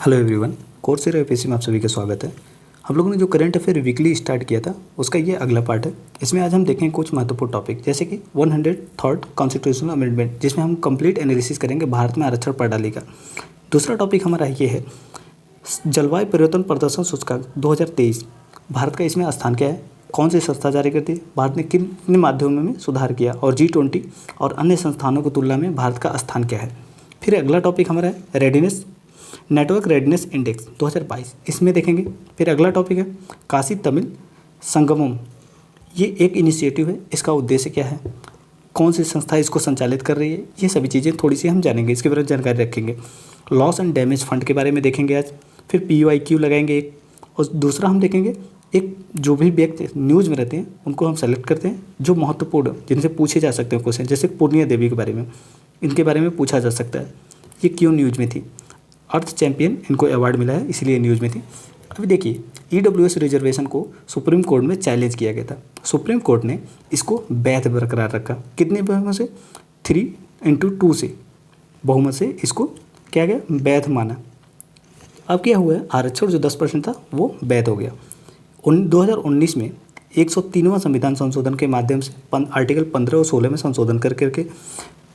Hello everyone, Coursera APC में आप सभी का स्वागत है। हम लोगों ने जो करंट अफेयर वीकली स्टार्ट किया था उसका ये अगला पार्ट है। इसमें आज हम देखेंगे कुछ महत्वपूर्ण टॉपिक जैसे कि 103rd कॉन्स्टिट्यूशनल अमेंडमेंट, जिसमें हम कंप्लीट एनालिसिस करेंगे भारत में आरक्षण प्रणाली का। दूसरा टॉपिक हमारा ये है जलवायु परिवर्तन प्रदर्शन सूचकांक 2023। भारत का इसमें स्थान क्या है, कौन सी संस्था जारी करती है, भारत ने किन माध्यमों में सुधार किया और G20 और अन्य संस्थानों की तुलना में भारत का स्थान क्या है। फिर अगला टॉपिक हमारा है रेडीनेस नेटवर्क रेडनेस इंडेक्स 2022, इसमें देखेंगे। फिर अगला टॉपिक है काशी तमिल संगमम, ये एक इनिशिएटिव है, इसका उद्देश्य क्या है, कौन सी संस्था इसको संचालित कर रही है, ये सभी चीज़ें थोड़ी सी हम जानेंगे, इसके बारे में जानकारी रखेंगे। लॉस एंड डैमेज फंड के बारे में देखेंगे आज। फिर PUIQ लगाएंगे एक, और दूसरा हम देखेंगे एक जो भी व्यक्ति न्यूज़ में रहते हैं उनको हम सेलेक्ट करते हैं जो महत्वपूर्ण जिनसे पूछे जा सकते हैं क्वेश्चन, जैसे पूर्णिया देवी के बारे में, इनके बारे में पूछा जा सकता है ये क्यों न्यूज़ में थी। अर्थ चैंपियन इनको अवार्ड मिला है इसलिए न्यूज़ में थी। अभी देखिए EWS रिजर्वेशन को सुप्रीम कोर्ट में चैलेंज किया गया था। सुप्रीम कोर्ट ने इसको वैध बरकरार रखा, कितने बहुमत से, 3-2 से बहुमत से इसको क्या गया, वैध माना। अब क्या हुआ है, आरक्षण जो 10% था वो वैध हो गया। 2019 में 103वां संविधान संशोधन के माध्यम से आर्टिकल 15 और 16 में संशोधन करके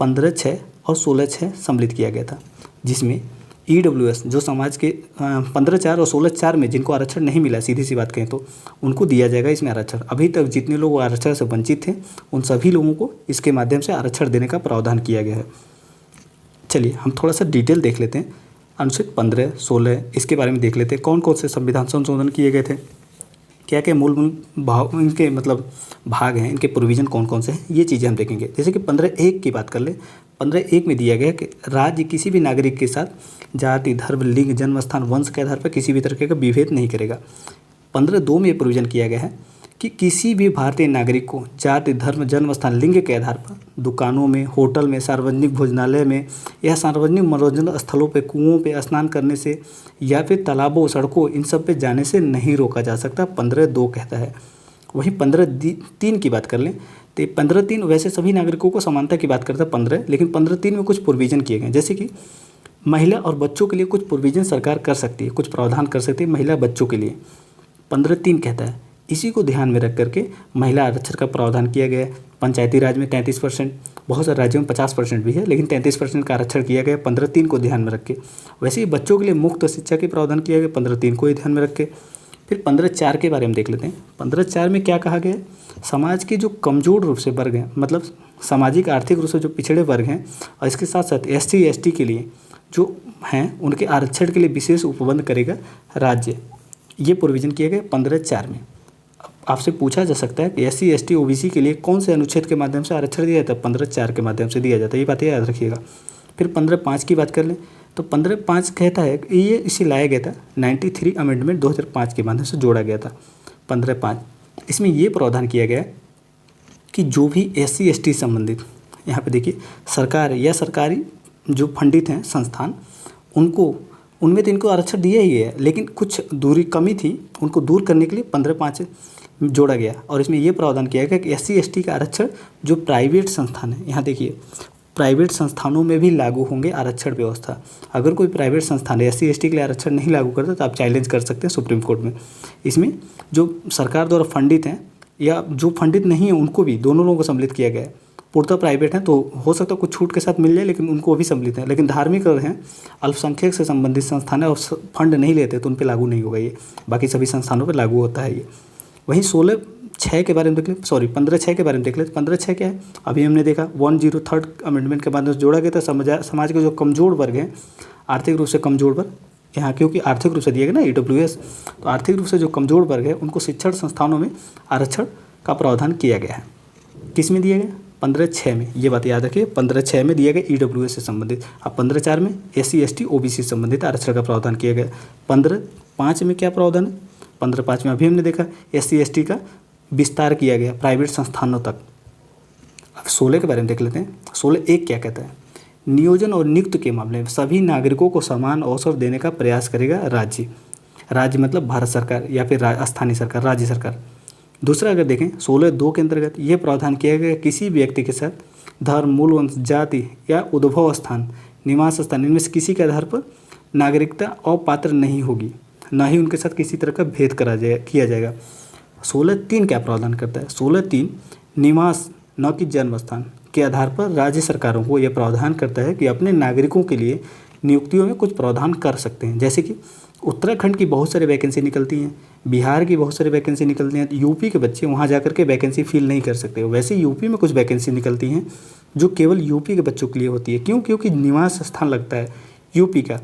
15(6) और 16(6) सम्मिलित किया गया था, जिसमें EWS जो समाज के 15(4) और 16(4) में जिनको आरक्षण नहीं मिला, सीधी सी बात कहें तो उनको दिया जाएगा इसमें आरक्षण। अभी तक जितने लोग आरक्षण से वंचित थे उन सभी लोगों को इसके माध्यम से आरक्षण देने का प्रावधान किया गया है। चलिए हम थोड़ा सा डिटेल देख लेते हैं। अनुच्छेद 15, 16 इसके बारे में देख लेते हैं, कौन कौन से संविधान संशोधन किए गए थे, क्या क्या मूल भाव इनके मतलब भाग हैं, इनके प्रोविज़न कौन कौन से हैं, ये चीज़ें हम देखेंगे। जैसे कि 15(1) की बात कर ले, 15(1) में दिया गया कि राज्य किसी भी नागरिक के साथ जाति, धर्म, लिंग, जन्म स्थान, वंश के आधार पर किसी भी तरह का विभेद नहीं करेगा। 15(2) में ये प्रोविज़न किया गया है कि किसी भी भारतीय नागरिक को जाति, धर्म, जन्म स्थान, लिंग के आधार पर दुकानों में, होटल में, सार्वजनिक भोजनालय में या सार्वजनिक मनोरंजन स्थलों पे, कुओं पे स्नान करने से या फिर तालाबों, सड़कों, इन सब पे जाने से नहीं रोका जा सकता, 15(2) कहता है। वहीं 15(3) की बात कर लें तो 15(3) वैसे सभी नागरिकों को समानता की बात करता है 15, लेकिन 15(3) में कुछ प्रोविज़न किए गए, जैसे कि महिला और बच्चों के लिए कुछ प्रोविज़न सरकार कर सकती है, कुछ प्रावधान कर सकती है महिला बच्चों के लिए, 15(3) कहता है। इसी को ध्यान में रख करके महिला आरक्षण का प्रावधान किया गया है। पंचायती राज में 33%, बहुत सारे राज्यों में 50% भी है, लेकिन 33% का आरक्षण किया गया 15(3) को ध्यान में रख के। वैसे ही बच्चों के लिए मुफ्त शिक्षा के प्रावधान किया गया 15(3) को ही ध्यान में रख के। फिर 15(4) के बारे में देख लेते हैं। 15(4) में क्या कहा गया है, समाज के जो कमज़ोर रूप से वर्ग हैं, मतलब सामाजिक आर्थिक रूप से जो पिछड़े वर्ग हैं, और इसके साथ साथ SC ST के लिए जो हैं उनके आरक्षण के लिए विशेष उपबंध करेगा राज्य, ये प्रोविज़न किया गया 15(4) में। आपसे पूछा जा सकता है कि SC ST OBC के लिए कौन से अनुच्छेद के माध्यम से आरक्षण दिया जाता है, 15(4) के माध्यम से दिया जाता है, ये बात याद रखिएगा। फिर 15(5) की बात कर लें तो 15(5) कहता है कि ये इसे लाया गया था 93 अमेंडमेंट 2005 के माध्यम से जोड़ा गया था 15(5). इसमें ये प्रावधान किया गया कि जो भी SC ST संबंधित, यहाँ पे देखिए, सरकार या सरकारी जो फंडित हैं संस्थान, उनको उनमें तो इनको आरक्षण दिया ही है, लेकिन कुछ दूरी कमी थी, उनको दूर करने के लिए 15(5) जोड़ा गया। और इसमें ये प्रावधान किया गया कि SC ST का आरक्षण जो प्राइवेट संस्थान है, यहाँ देखिए प्राइवेट संस्थानों में भी लागू होंगे आरक्षण व्यवस्था। अगर कोई प्राइवेट संस्थान SC ST के लिए आरक्षण नहीं लागू करता तो आप चैलेंज कर सकते हैं सुप्रीम कोर्ट में। इसमें जो सरकार द्वारा फंडित हैं या जो फंडित नहीं है उनको भी, दोनों लोगों को सम्मिलित किया गया है। पूर्णतः प्राइवेट हैं तो हो सकता है कुछ छूट के साथ मिल जाए, लेकिन उनको भी सम्मिलित हैं। लेकिन धार्मिक हैं, अल्पसंख्यक से संबंधित संस्थान है और फंड नहीं लेते तो उन पर लागू नहीं होगा ये, बाकी सभी संस्थानों पर लागू होता है ये। वहीं 16(6) के बारे में देख ले, 15(6) के बारे में देख ले। 15(6) क्या है, अभी हमने देखा 103rd अमेंडमेंट के माध्यम से जोड़ा गया था। समाज के जो कमज़ोर वर्ग हैं, आर्थिक रूप से कमज़ोर वर्ग, यहाँ क्योंकि आर्थिक रूप से दिया गया ना EWS, तो आर्थिक रूप से जो कमज़ोर वर्ग है उनको शिक्षण संस्थानों में आरक्षण का प्रावधान किया गया है। किस में दिया गया, 15(6) में, ये बात याद रखिए, 15(6) में दिया गया EWS से संबंधित। अब 15(4) में SC ST OBC से संबंधित आरक्षण का प्रावधान किया गया। 15(5) में क्या प्रावधान है, 15(5) में अभी हमने देखा SC ST का विस्तार किया गया प्राइवेट संस्थानों तक। अब 16 के बारे में देख लेते हैं। 16(1) क्या कहता है, नियोजन और नियुक्ति के मामले में सभी नागरिकों को समान अवसर देने का प्रयास करेगा राज्य। राज्य मतलब भारत सरकार या फिर स्थानीय सरकार, राज्य सरकार। दूसरा अगर देखें 16(2) के अंतर्गत ये प्रावधान किया गया किसी व्यक्ति के साथ धर्म, मूल वंश, जाति या उद्भव स्थान, निवास स्थान, इनमें से किसी के आधार पर नागरिकता अपात्र नहीं होगी, ना ही उनके साथ किसी तरह का भेद किया जाएगा। 16(3) क्या प्रावधान करता है? 16(3) निवास न कि जन्म स्थान के आधार पर राज्य सरकारों को यह प्रावधान करता है कि अपने नागरिकों के लिए नियुक्तियों में कुछ प्रावधान कर सकते हैं। जैसे कि उत्तराखंड की बहुत सारी वैकेंसी निकलती हैं, बिहार की बहुत सारी वैकेंसी निकलती हैं, यूपी के बच्चे वहाँ जाकर के वैकेंसी फिल नहीं कर सकते। वैसे यूपी में कुछ वैकेंसी निकलती हैं जो केवल यूपी के बच्चों के लिए होती है। क्यों? क्योंकि निवास स्थान लगता है यूपी का।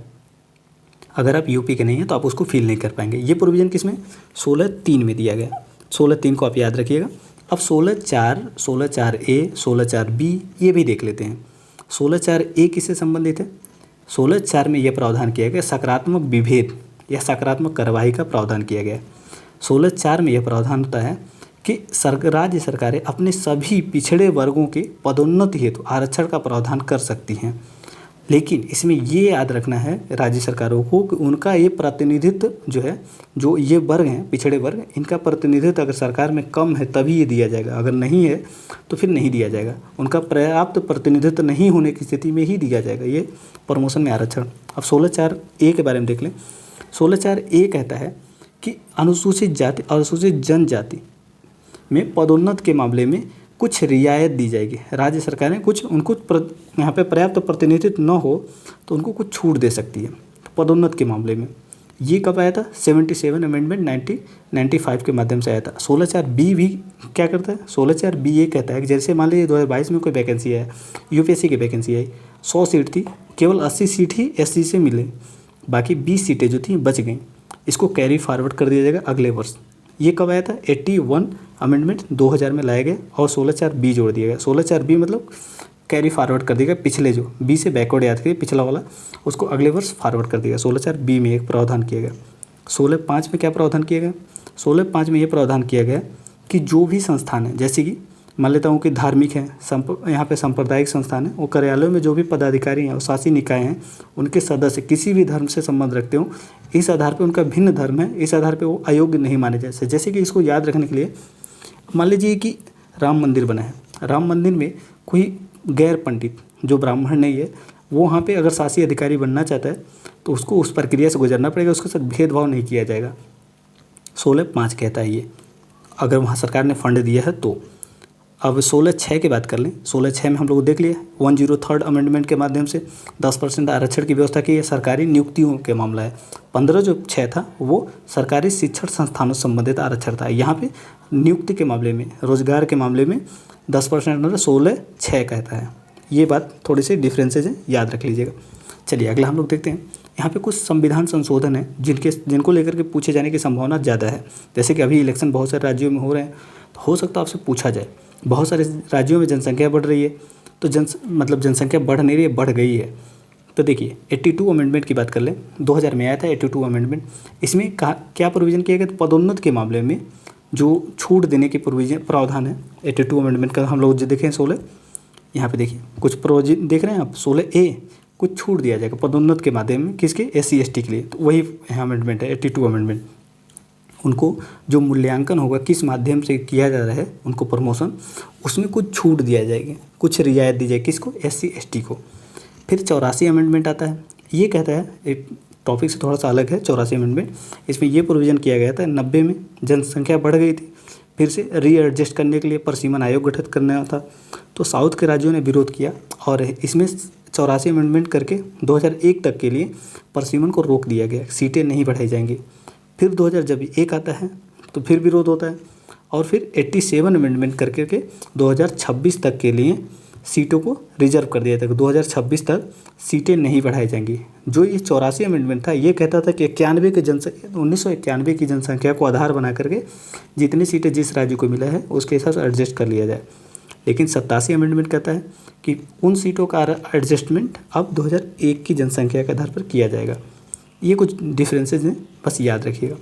अगर आप यूपी के नहीं हैं तो आप उसको फिल नहीं कर पाएंगे। ये प्रोविज़न किसमें? 16(3) में दिया गया। 16(3) को आप याद रखिएगा। अब 16(4), 16(4)A, 16(4)B ये भी देख लेते हैं। 16(4)A किससे संबंधित है? 16(4) में यह प्रावधान किया गया सकारात्मक विभेद या सकारात्मक कार्यवाही का प्रावधान किया गया। 16(4) में यह प्रावधान होता है कि राज्य सरकारें अपने सभी पिछड़े वर्गों के पदोन्नति हेतु आरक्षण का प्रावधान कर सकती हैं। लेकिन इसमें ये याद रखना है राज्य सरकारों को कि उनका ये प्रतिनिधित्व जो है, जो ये वर्ग हैं पिछड़े वर्ग, इनका प्रतिनिधित्व अगर सरकार में कम है तभी ये दिया जाएगा, अगर नहीं है तो फिर नहीं दिया जाएगा। उनका पर्याप्त प्रतिनिधित्व नहीं होने की स्थिति में ही दिया जाएगा ये प्रमोशन में आरक्षण। अब 16(4)A के बारे में देख लें। 16(4)A कहता है कि अनुसूचित जाति और अनुसूचित जनजाति में पदोन्नत के मामले में कुछ रियायत दी जाएगी। राज्य सरकारें कुछ उनको यहाँ पे पर्याप्त प्रतिनिधित्व न हो तो उनको कुछ छूट दे सकती है पदोन्नत के मामले में। ये कब आया था? 77 अमेंडमेंट 1995 के माध्यम से आया था। 16(4)B भी क्या करता है? 16(4)B ये कहता है कि जैसे मान लीजिए 2022 में कोई वैकेंसी है, यूपीएससी की वैकेंसी आई, 100 सीट थी, केवल 80 सीट ही एससी से मिले, बाकी 20 सीटें जो थी बच गई। इसको कैरी फॉरवर्ड कर दिया जाएगा अगले वर्ष। ये कब आया था? 81 अमेंडमेंट 2000 में लाया गया और 16(4)B जोड़ दिया गया। 16(4)B मतलब कैरी फॉरवर्ड कर दिया गया, पिछले जो बी से बैकवर्ड याद करिए, पिछला वाला उसको अगले वर्ष फॉरवर्ड कर दिया। 16(4)B में एक प्रावधान किया गया। 16(5) में क्या प्रावधान किया गया? 16(5) में ये प्रावधान किया गया कि जो भी संस्थान है, जैसे कि मान लेता हूँ कि धार्मिक है, यहाँ पे सांप्रदायिक संस्थान है, वो कार्यालयों में जो भी पदाधिकारी हैं और शासी निकाय हैं, उनके सदस्य किसी भी धर्म से संबंध रखते हो, इस आधार पे उनका भिन्न धर्म है, इस आधार पे वो अयोग्य नहीं माने जाते। जैसे कि इसको याद रखने के लिए मान लीजिए कि राम मंदिर बना है, राम मंदिर में कोई गैर पंडित जो ब्राह्मण नहीं है वो वहाँ पे अगर शासी अधिकारी बनना चाहता है तो उसको उस प्रक्रिया से गुजरना पड़ेगा, उसके साथ भेदभाव नहीं किया जाएगा। 16(5) कहता है ये, अगर वहाँ सरकार ने फंड दिया है तो। अब 16(6) की बात कर लें। 16(6) में हम लोग देख लिया 103rd अमेंडमेंट के माध्यम से 10% आरक्षण की व्यवस्था की है। सरकारी नियुक्तियों के मामला है। 15(6) था वो सरकारी शिक्षण संस्थानों से संबंधित आरक्षण था। यहाँ पे नियुक्ति के मामले में, रोजगार के मामले में 10% मतलब 16(6) कहता है। ये बात थोड़ी सी डिफरेंसेज है, याद रख लीजिएगा। चलिए अगला हम लोग देखते हैं। यहाँ पे कुछ संविधान संशोधन है जिनको लेकर के पूछे जाने की संभावना ज़्यादा है। जैसे कि अभी इलेक्शन बहुत सारे राज्यों में हो रहे हैं, तो हो सकता है आपसे पूछा जाए। बहुत सारे राज्यों में जनसंख्या बढ़ रही है, तो जनसंख्या बढ़ नहीं रही है, बढ़ गई है। तो देखिए 82 अमेंडमेंट की बात कर लें, 2000 में आया था 82 अमेंडमेंट। इसमें क्या प्रोविज़न किया गया? पदोन्नत के मामले में जो छूट देने की प्रावधान है 82 अमेंडमेंट का। हम लोग जो देखें 16, यहाँ पे देखिए कुछ प्रोविजन देख रहे हैं आप, 16(A) कुछ छूट दिया जाएगा पदोन्नत के माध्यम में, किसके? SC ST के लिए। तो वही अमेंडमेंट है 82 अमेंडमेंट। उनको जो मूल्यांकन होगा किस माध्यम से किया जा रहा है उनको प्रमोशन, उसमें कुछ छूट दिया जाएगी, कुछ रियायत दी जाएगी। किसको? SC ST को। फिर 84 अमेंडमेंट आता है। ये कहता है, एक टॉपिक से थोड़ा सा अलग है 84 अमेंडमेंट। इसमें ये प्रोविज़न किया गया था 90 में जनसंख्या बढ़ गई थी, फिर से रीएडजस्ट करने के लिए परिसीमन आयोग गठित करना था। तो साउथ के राज्यों ने विरोध किया और इसमें 84 अमेंडमेंट करके 2001 तक के लिए परिसीमन को रोक दिया गया, सीटें नहीं बढ़ाई जाएंगी। फिर 2001 आता है तो फिर विरोध होता है और फिर 87 अमेंडमेंट करके 2026 तक के लिए सीटों को रिजर्व कर दिया था। 2026 तक सीटें नहीं बढ़ाई जाएंगी। जो ये 84 अमेंडमेंट था ये कहता था कि 1991 की जनसंख्या को आधार बना करके जितनी सीटें जिस राज्य को मिला है उसके हिसाब से एडजस्ट कर लिया जाए। लेकिन 87 अमेंडमेंट कहता है कि उन सीटों का एडजस्टमेंट अब 2001 की जनसंख्या के आधार पर किया जाएगा। ये कुछ डिफरेंसेज हैं, बस याद रखिएगा।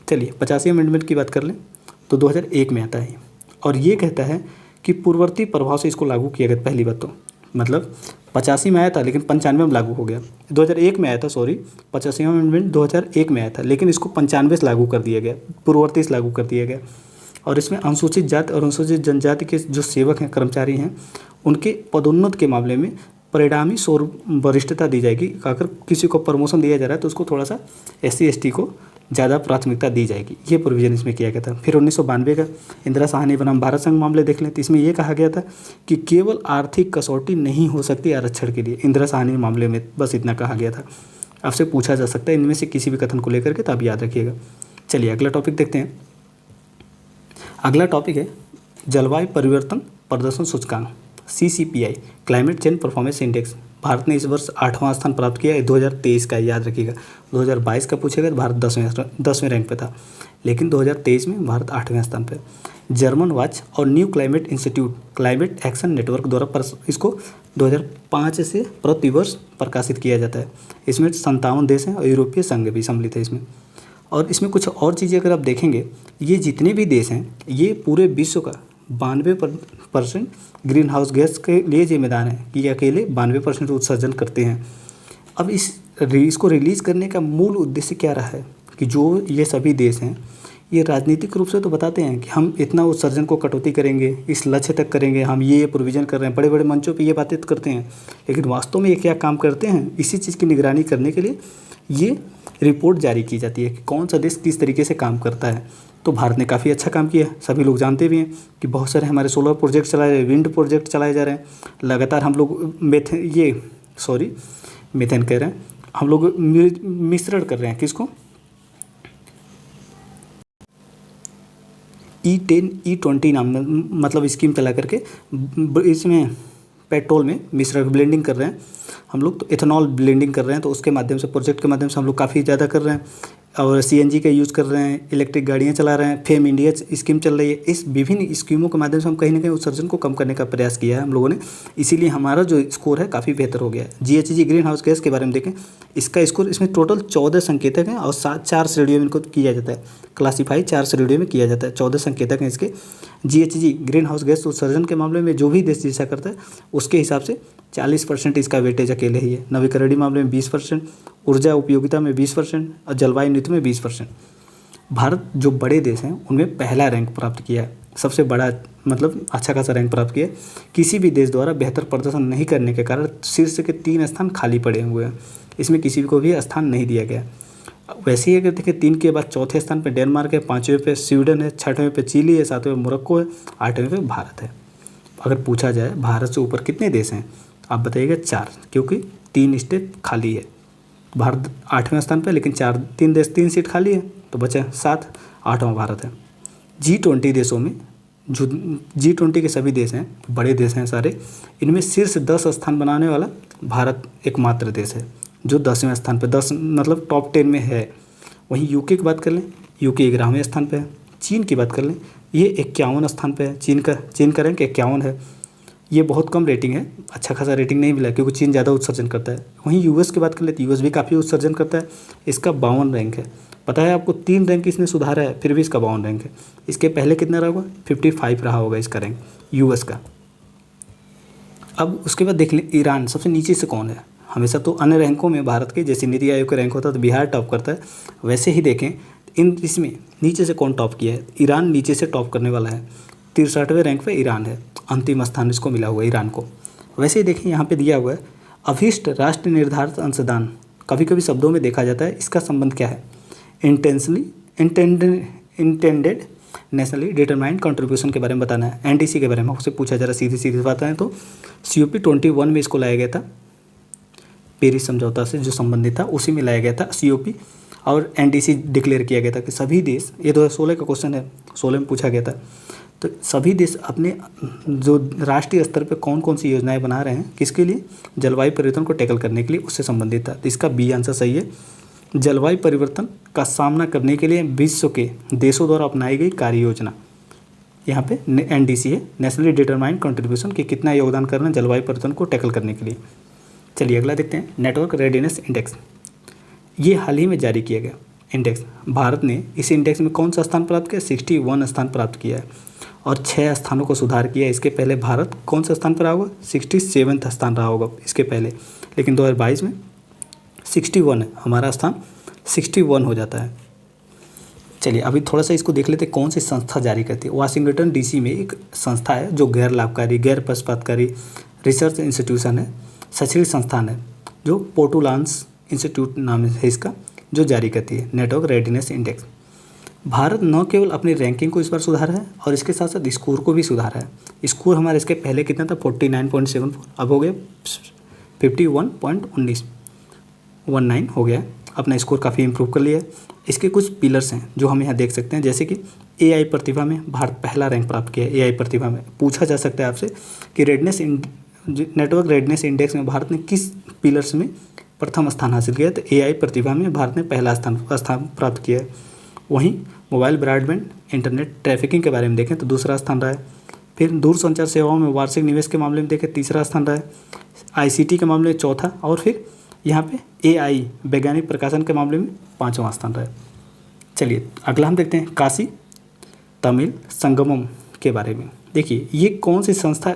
चलिए 85 अमेंडमेंट की बात कर लें तो 2001 में आता है और ये कहता है कि पूर्ववर्ती प्रभाव से इसको लागू किया गया। पहली बात तो मतलब 85 में आया था लेकिन 95 में लागू हो गया। 2001 में आया था, 85 अमेंडमेंट 2001 में आया था लेकिन इसको 95 से लागू कर दिया गया, पूर्ववर्ती से लागू कर दिया गया। और इसमें अनुसूचित जाति और अनुसूचित जनजाति के जो सेवक हैं, कर्मचारी हैं, उनके पदोन्नत के मामले में परिणामी सौर वरिष्ठता दी जाएगी। अगर किसी को प्रमोशन दिया जा रहा है तो उसको थोड़ा सा SC/ST को ज़्यादा प्राथमिकता दी जाएगी, ये प्रोविजन इसमें किया गया था। फिर 1992 का इंदिरा साहनी बनाम भारत संघ मामले देख लें तो इसमें यह कहा गया था कि केवल आर्थिक कसौटी नहीं हो सकती आरक्षण के लिए। इंदिरा साहनी मामले में बस इतना कहा गया था। आपसे पूछा जा सकता है इनमें से किसी भी कथन को लेकर के, तो आप याद रखिएगा। चलिए अगला टॉपिक देखते हैं। अगला टॉपिक है जलवायु परिवर्तन प्रदर्शन सूचकांक CCPI, climate change performance index. Bharat ने इस वर्ष 8वां स्थान प्राप्त किया है। 2023 का याद रखिएगा। 2022 का पूछेगा तो भारत 10वें रैंक पे था, लेकिन 2023 में भारत 8वें स्थान पे। जर्मन वॉच और new climate institute climate action network द्वारा इसको 2005 से प्रतिवर्ष प्रकाशित किया जाता है। इसमें 57 देश हैं और यूरोपीय संघ भी सम्मिलित है इसमें। और इसमें कुछ और चीज़ें अगर आप देखेंगे, ये जितने भी देश हैं ये पूरे विश्व का 92% ग्रीन हाउस गैस के लिए जिम्मेदार हैं कि ये अकेले 92% उत्सर्जन करते हैं। अब इसको रिलीज़ करने का मूल उद्देश्य क्या रहा है कि जो ये सभी देश हैं ये राजनीतिक रूप से तो बताते हैं कि हम इतना उत्सर्जन को कटौती करेंगे, इस लक्ष्य तक करेंगे, हम ये प्रोविज़न कर रहे हैं, बड़े बड़े मंचों पे ये बातें करते हैं, लेकिन वास्तव में ये क्या काम करते हैं, इसी चीज़ की निगरानी करने के लिए ये रिपोर्ट जारी की जाती है कि कौन सा देश किस तरीके से काम करता है। तो भारत ने काफ़ी अच्छा काम किया है। सभी लोग जानते भी हैं कि बहुत सारे हमारे सोलर प्रोजेक्ट चलाए जा रहे हैं, विंड प्रोजेक्ट चलाए जा रहे हैं। लगातार हम लोग मीथेन कह रहे हैं, हम लोग मिश्रण कर रहे हैं किसको, E10 E20 नाम मतलब स्कीम चला करके इसमें पेट्रोल में मिश्रण ब्लेंडिंग कर रहे हैं हम लोग, तो इथेनॉल ब्लेंडिंग कर रहे हैं। तो उसके माध्यम से, प्रोजेक्ट के माध्यम से हम लोग काफ़ी ज़्यादा कर रहे हैं और CNG का यूज़ कर रहे हैं, इलेक्ट्रिक गाड़ियाँ चला रहे हैं, फेम इंडिया स्कीम चल रही है। इस विभिन्न स्कीमों के माध्यम से हम कहीं ना कहीं उत्सर्जन को कम करने का प्रयास किया है हम लोगों ने, इसीलिए हमारा जो स्कोर है काफ़ी बेहतर हो गया है। GHG ग्रीन हाउस गैस के बारे में देखें, इसका स्कोर, इसमें टोटल 14 संकेतक हैं और 4 श्रेणियों में इनको किया जाता है, क्लासीफाई 4 श्रेणियों में किया जाता है। 14 संकेतक हैं इसके। GHG ग्रीन हाउस गैस उत्सर्जन के मामले में जो भी देश जैसा करता है उसके हिसाब से 40% इसका वेटेज अकेले ही है। नवीकरणीय मामले में 20%, ऊर्जा उपयोगिता में 20% और जलवायु नीति में 20%। भारत जो बड़े देश हैं उनमें पहला रैंक प्राप्त किया है, सबसे बड़ा मतलब अच्छा खासा रैंक प्राप्त किया है। किसी भी देश द्वारा बेहतर प्रदर्शन नहीं करने के कारण शीर्ष के 3 स्थान खाली पड़े हुए हैं, इसमें किसी को भी स्थान नहीं दिया गया। वैसे ही अगर देखें 3 के बाद चौथे स्थान पर डेनमार्क है, 5वें पे स्वीडन है, 6वें पे चिली है, 7वें मोरक्को है, 8वें पे भारत है। अगर पूछा जाए भारत से ऊपर कितने देश हैं, आप बताइएगा 4, क्योंकि 3 स्टेट खाली है। भारत 8वें स्थान पे, लेकिन 3 सीट खाली है, तो बचा 7, 8वां भारत है। G20 देशों में, जो G20 के सभी देश हैं, बड़े देश हैं सारे, इनमें शीर्ष 10 स्थान बनाने वाला भारत एकमात्र देश है जो 10वें स्थान पे, 10 मतलब टॉप 10 में है। वहीं UK की बात कर लें, UK 11वें स्थान पे है। चीन की बात कर लें, ये 51 स्थान पे है। चीन का रैंक 51 है। ये बहुत कम रेटिंग है, अच्छा खासा रेटिंग नहीं मिला क्योंकि चीन ज़्यादा उत्सर्जन करता है। वहीं US की बात कर लेते, US भी काफ़ी उत्सर्जन करता है, इसका 52 रैंक है। पता है आपको 3 रैंक इसने सुधारा है, फिर भी इसका 52 रैंक है। इसके पहले कितना रहा होगा, 55 रहा होगा इसका रैंक US का। अब उसके बाद देख लें ईरान सबसे नीचे से कौन है। हमेशा तो अन्य रैंकों में भारत के जैसे नीति आयोग का रैंक होता है तो बिहार टॉप करता है, वैसे ही देखें इसमें नीचे से कौन टॉप किया है, ईरान नीचे से टॉप करने वाला है। 63वें रैंक पे ईरान है, अंतिम स्थान इसको मिला हुआ है ईरान को। वैसे ही देखें यहाँ पे दिया हुआ है अभीष्ट राष्ट्र निर्धारित अंशदान, कभी कभी शब्दों में देखा जाता है, इसका संबंध क्या है, इंटेंडेड नेशनली डिटरमाइंड कंट्रीब्यूशन के बारे में बताना है। NDC के बारे में आपसे पूछा जा रहा है, सीधी बात है। तो COP21 में इसको लाया गया था, पेरिस समझौता से जो संबंधित था उसी में लाया गया था COP, और NDC डिक्लेयर किया गया था कि सभी देश, ये 2016 का क्वेश्चन है, 16 में पूछा गया था, तो सभी देश अपने जो राष्ट्रीय स्तर पे कौन कौन सी योजनाएं बना रहे हैं, किसके लिए, जलवायु परिवर्तन को टैकल करने के लिए, उससे संबंधित था। तो इसका B आंसर सही है। जलवायु परिवर्तन का सामना करने के लिए विश्व के देशों द्वारा अपनाई गई कार्य योजना, यहाँ पे NDC है, नेशनली डिटरमाइंड कंट्रीब्यूशन, कि कितना योगदान कर रहे हैं जलवायु परिवर्तन को टैकल करने के लिए। चलिए अगला देखते हैं, नेटवर्क रेडीनेस इंडेक्स। ये हाल ही में जारी किया गया इंडेक्स। भारत ने इस इंडेक्स में कौन सा स्थान प्राप्त किया, 61 स्थान प्राप्त किया है और 6 स्थानों को सुधार किया। इसके पहले भारत कौन सा स्थान पर रहा होगा, 67वां स्थान रहा होगा इसके पहले, लेकिन 2022 में 61 है, हमारा स्थान 61 हो जाता है। चलिए अभी थोड़ा सा इसको देख लेते हैं, कौन सी संस्था जारी करती है। वाशिंगटन DC में एक संस्था है जो गैर लाभकारी, गैर पक्षपातकारी रिसर्च इंस्टीट्यूशन है, शैक्षणिक संस्थान है जो पोर्टुलान्स इंस्टीट्यूट नाम है इसका, जो जारी करती है नेटवर्क रेडिनेस इंडेक्स। भारत न केवल अपनी रैंकिंग को इस बार सुधारा है और इसके साथ साथ स्कोर को भी सुधारा है। स्कोर हमारे इसके पहले कितना था 49.74, अब हो गया 51.19 हो गया। अपना स्कोर काफ़ी इंप्रूव कर लिया है। इसके कुछ पिलर्स हैं जो हम यहाँ देख सकते हैं, जैसे कि AI प्रतिभा में भारत पहला रैंक प्राप्त किया है। AI प्रतिभा में पूछा जा सकता है आपसे कि नेटवर्क रेडनेस इंडेक्स में भारत ने किस पिलर्स में प्रथम स्थान हासिल किया, तो AI प्रतिभा में भारत ने पहला स्थान प्राप्त किया है। वहीं मोबाइल ब्रॉडबैंड इंटरनेट ट्रैफिकिंग के बारे में देखें तो दूसरा स्थान रहा है। फिर दूरसंचार सेवाओं में वार्षिक निवेश के मामले में देखें तीसरा स्थान रहा है। ICT के मामले में चौथा, और फिर यहाँ पे AI वैज्ञानिक प्रकाशन के मामले में 5वां स्थान रहा है। चलिए अगला हम देखते हैं काशी तमिल संगमम के बारे में। देखिए ये कौन सी संस्था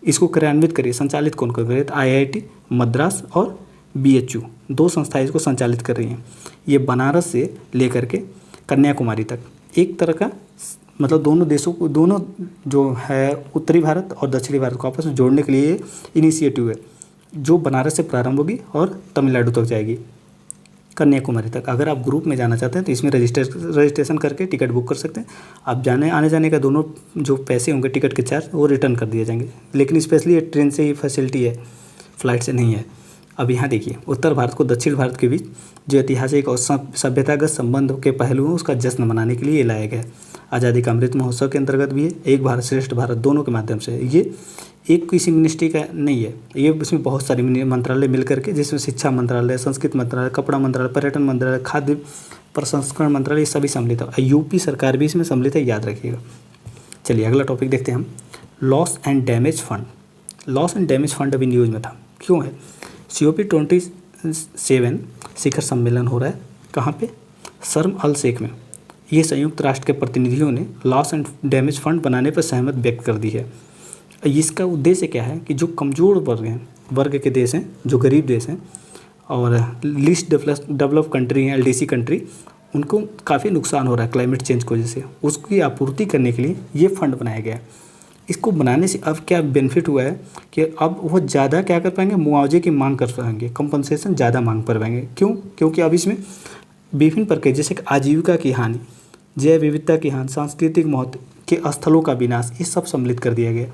इसको क्रियान्वित करी, संचालित कौन कर रही है, तो IIT मद्रास और BHU 2 संस्थाएं इसको संचालित कर रही हैं। ये बनारस से लेकर के कन्याकुमारी तक एक तरह का मतलब दोनों देशों को, दोनों जो है उत्तरी भारत और दक्षिणी भारत को आपस में जोड़ने के लिए इनिशिएटिव है, जो बनारस से प्रारंभ होगी और तमिलनाडु तक जाएगी, कन्याकुमारी तक। अगर आप ग्रुप में जाना चाहते हैं तो इसमें रजिस्ट्रेशन करके टिकट बुक कर सकते हैं। आप आने जाने का दोनों जो पैसे होंगे टिकट के चार्ज वो रिटर्न कर दिए जाएंगे, लेकिन स्पेशली ये ट्रेन से ही फैसिलिटी है, फ्लाइट से नहीं है। अब यहाँ देखिए उत्तर भारत को दक्षिण भारत के बीच जो ऐतिहासिक और सभ्यतागत संबंध के पहलू हैं उसका जश्न मनाने के लिए ये लाया गया है। आज़ादी का अमृत महोत्सव के अंतर्गत भी है, एक भारत श्रेष्ठ भारत दोनों के माध्यम से। ये एक किसी मिनिस्ट्री का नहीं है, ये इसमें बहुत सारे मंत्रालय मिल करके, जिसमें शिक्षा मंत्रालय, संस्कृत मंत्रालय, कपड़ा मंत्रालय, पर्यटन मंत्रालय, खाद्य प्रसंस्करण मंत्रालय, ये सभी सम्मिलित है। यूपी सरकार भी इसमें सम्मिलित है, याद रखिएगा। चलिए अगला टॉपिक देखते हैं हम, loss and damage fund. Loss and damage fund अभी न्यूज़ में था, क्यों है? COP27 शिखर सम्मेलन हो रहा है, कहाँ पे? शर्म अल शेख में। ये संयुक्त राष्ट्र के प्रतिनिधियों ने लॉस एंड डैमेज फंड बनाने पर सहमत व्यक्त कर दी है। इसका उद्देश्य क्या है कि जो कमज़ोर वर्ग के देश हैं, जो गरीब देश हैं और लीस्ट डेवलप कंट्री हैं, LDC कंट्री, उनको काफ़ी नुकसान हो रहा है क्लाइमेट चेंज की वजह से, उसकी आपूर्ति करने के लिए ये फंड बनाया गया है। इसको बनाने से अब क्या बेनिफिट हुआ है कि अब वो ज़्यादा क्या कर पाएंगे, मुआवजे की मांग कर पाएंगे, कंपनसेशन ज़्यादा मांग कर पाएंगे। क्यों? क्योंकि अब इसमें विभिन्न प्रकार, जैसे कि आजीविका की हानि, जैव विविधता की हानि, सांस्कृतिक महत्व के स्थलों का विनाश, ये सब सम्मिलित कर दिया गया।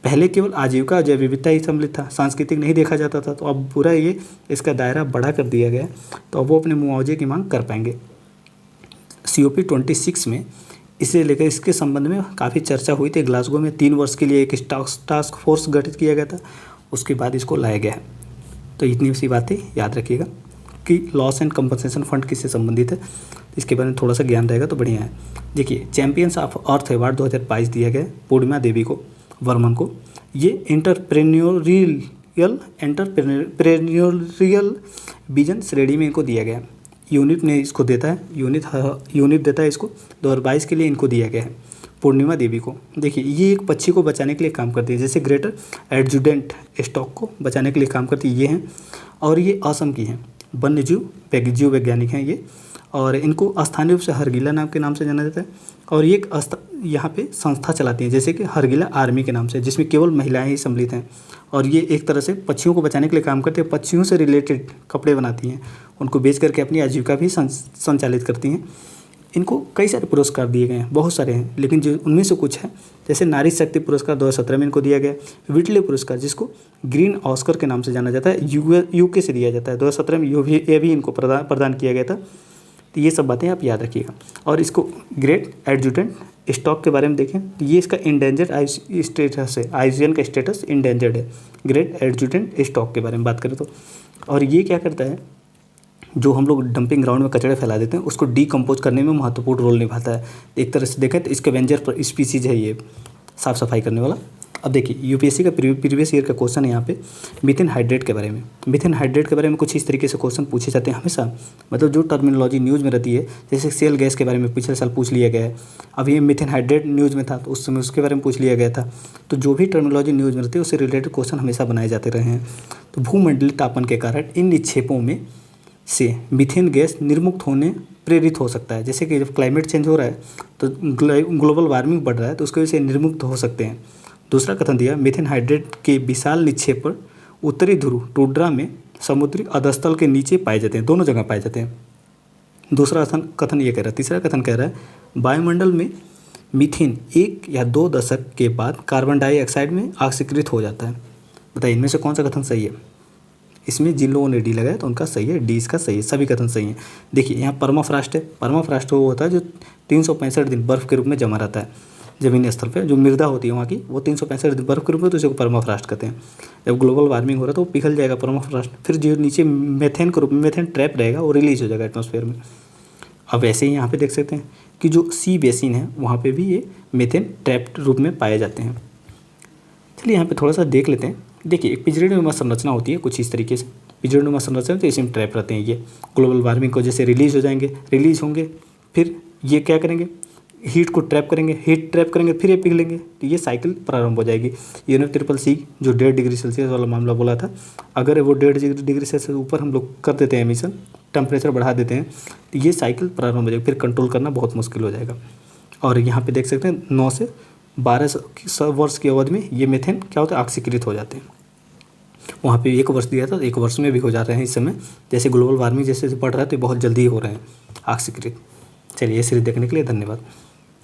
पहले केवल आजीविका और जैव विविधता ही सम्मिलित था, सांस्कृतिक नहीं देखा जाता था, तो अब पूरा ये इसका दायरा बड़ा कर दिया गया, तो अब वो अपने मुआवजे की मांग कर पाएंगे। COP26 में इसे लेकर इसके संबंध में काफ़ी चर्चा हुई थी। ग्लासगो में 3 वर्ष के लिए एक टास्क फोर्स गठित किया गया था, उसके बाद इसको लाया गया है। तो इतनी सी बातें याद रखिएगा कि लॉस एंड कंपनसेशन फंड किससे संबंधित है, इसके बारे में थोड़ा सा ज्ञान रहेगा तो बढ़िया है। देखिए चैंपियंस ऑफ अर्थ अवार्ड 2022 दिया गया पूर्णिमा देवी वर्मन को। ये एंटरप्रेन्योरियल विजन श्रेणी में इनको दिया गया है। यूनिट ने इसको देता है, यूनिट देता है इसको 2022 के लिए इनको दिया गया है पूर्णिमा देवी को। देखिए ये एक पक्षी को बचाने के लिए काम करती है, जैसे ग्रेटर एडजुडेंट स्टॉक को बचाने के लिए काम करती है, ये हैं। और ये असम की हैं, वन्य जीव वैज्ञानिक हैं ये, और इनको स्थानीय रूप से हरगिला नाम के नाम से जाना जाता है। और ये यहाँ पे संस्था चलाती हैं, जैसे कि हरगिला आर्मी के नाम से, जिसमें केवल महिलाएं ही सम्मिलित हैं। और ये एक तरह से पक्षियों को बचाने के लिए काम करती है, पक्षियों से रिलेटेड कपड़े बनाती हैं, उनको बेच करके अपनी आजीविका भी संचालित करती हैं। इनको कई सारे पुरस्कार दिए गए हैं, बहुत सारे हैं, लेकिन जो उनमें से कुछ है, जैसे नारी शक्ति पुरस्कार 2017 में इनको दिया गया। विटले पुरस्कार, जिसको ग्रीन ऑस्कर के नाम से जाना जाता है, UK से दिया जाता है, 2017 में ये भी इनको प्रदान किया गया था। तो ये सब बातें आप याद रखिएगा। और इसको ग्रेट एडजुटेंट स्टॉक के बारे में देखें, ये इसका इंडेंजर्ड स्टेटस है, IUCN का स्टेटस इंडेंजर्ड है, ग्रेट एडजुटेंट स्टॉक के बारे में बात करें तो। और ये क्या करता है, जो हम लोग डंपिंग ग्राउंड में कचड़े फैला देते हैं उसको डीकम्पोज करने में महत्वपूर्ण रोल निभाता है। एक तरह से देखें तो इसका वेंजर स्पीसीज है ये, साफ़ सफाई करने वाला। अब देखिए UPSC का प्रीवियस ईयर का क्वेश्चन है यहाँ पे मीथेन हाइड्रेट के बारे में। मीथेन हाइड्रेट के बारे में कुछ इस तरीके से क्वेश्चन पूछे जाते हैं हमेशा, मतलब जो टर्मिनोलॉजी न्यूज़ में रहती है, जैसे सेल गैस के बारे में पिछले साल पूछ लिया गया है, अब ये मीथेन हाइड्रेट न्यूज़ में था तो उस समय उसके बारे में पूछ लिया गया था। तो जो भी टर्मिनोलॉजी न्यूज़ में रहती है उससे रिलेटेड क्वेश्चन हमेशा बनाए जाते रहे हैं। तो भूमंडलीय तापन के कारण इन निक्षेपों में से मीथेन गैस निर्मुक्त होने प्रेरित हो सकता है। जैसे कि जब क्लाइमेट चेंज हो रहा है तो ग्लोबल वार्मिंग बढ़ रहा है, तो उसकी वजह से निर्मुक्त हो सकते हैं। दूसरा कथन दिया, मीथेन हाइड्रेट के विशाल निक्षेप पर उत्तरी ध्रुव टुंड्रा में समुद्री अधस्तल के नीचे पाए जाते हैं, दोनों जगह पाए जाते हैं। दूसरा कथन ये कह रहा है। तीसरा कथन कह रहा है वायुमंडल में मीथेन 1 या 2 दशक के बाद कार्बन डाइऑक्साइड में ऑक्सीकृत हो जाता है। बताइए इनमें से कौन सा कथन सही है। इसमें जिन लोगों ने डी लगाया तो उनका सही है, डी इसका सही है, सभी कथन सही हैं। देखिए यहाँ परमाफ्रॉस्ट है। परमाफ्रॉस्ट वो होता है जो 365 दिन बर्फ़ के रूप में जमा रहता है ज़मीनी स्तर पे। जो मृदा होती है वहाँ की वो 365 दिन बर्फ़ के रूप में, तो उसे परमाफ्रॉस्ट कहते हैं। जब ग्लोबल वार्मिंग हो रहा है तो वो पिघल जाएगा परमाफ्रॉस्ट, फिर जो नीचे मेथेन के रूप में मेथेन ट्रैप रहेगा वो रिलीज हो जाएगा एटमॉस्फेयर में। अब वैसे ही यहाँ पे देख सकते हैं कि जो सी बेसिन है वहाँ पे भी ये मेथेन ट्रैप्ड रूप में पाए जाते हैं। चलिए यहाँ पे थोड़ा सा देख लेते हैं। देखिए एक पिंजरेनुमा संरचना होती है कुछ इस तरीके से। पिंजरेनुमा संरचना तो इसमें ट्रैप रहते हैं। ये ग्लोबल वार्मिंग को जैसे रिलीज हो जाएंगे, रिलीज होंगे, फिर ये क्या करेंगे, हीट को ट्रैप करेंगे, हीट ट्रैप करेंगे, फिर ये पिघलेंगे, तो ये साइकिल प्रारंभ हो जाएगी। UNFCCC जो 1.5 डिग्री सेल्सियस वाला मामला बोला था, अगर वो 1.5 डिग्री सेल्सियस ऊपर हम लोग कर देते हैं एमिशन, टेम्परेचर बढ़ा देते हैं, तो ये साइकिल प्रारंभ हो जाएगी। फिर कंट्रोल करना बहुत मुश्किल हो जाएगा। और यहाँ पे देख सकते हैं 9 से 12 वर्ष की अवधि में ये मेथेन क्या होता है, ऑक्सीकृत हो जाते हैं। वहाँ पे 1 वर्ष दिया था, 1 वर्ष में भी हो जा रहे हैं इस समय। जैसे ग्लोबल वार्मिंग जैसे बढ़ रहा है तो बहुत जल्दी हो रहे हैं ऑक्सीकृत। चलिए ये सीरीज देखने के लिए धन्यवाद।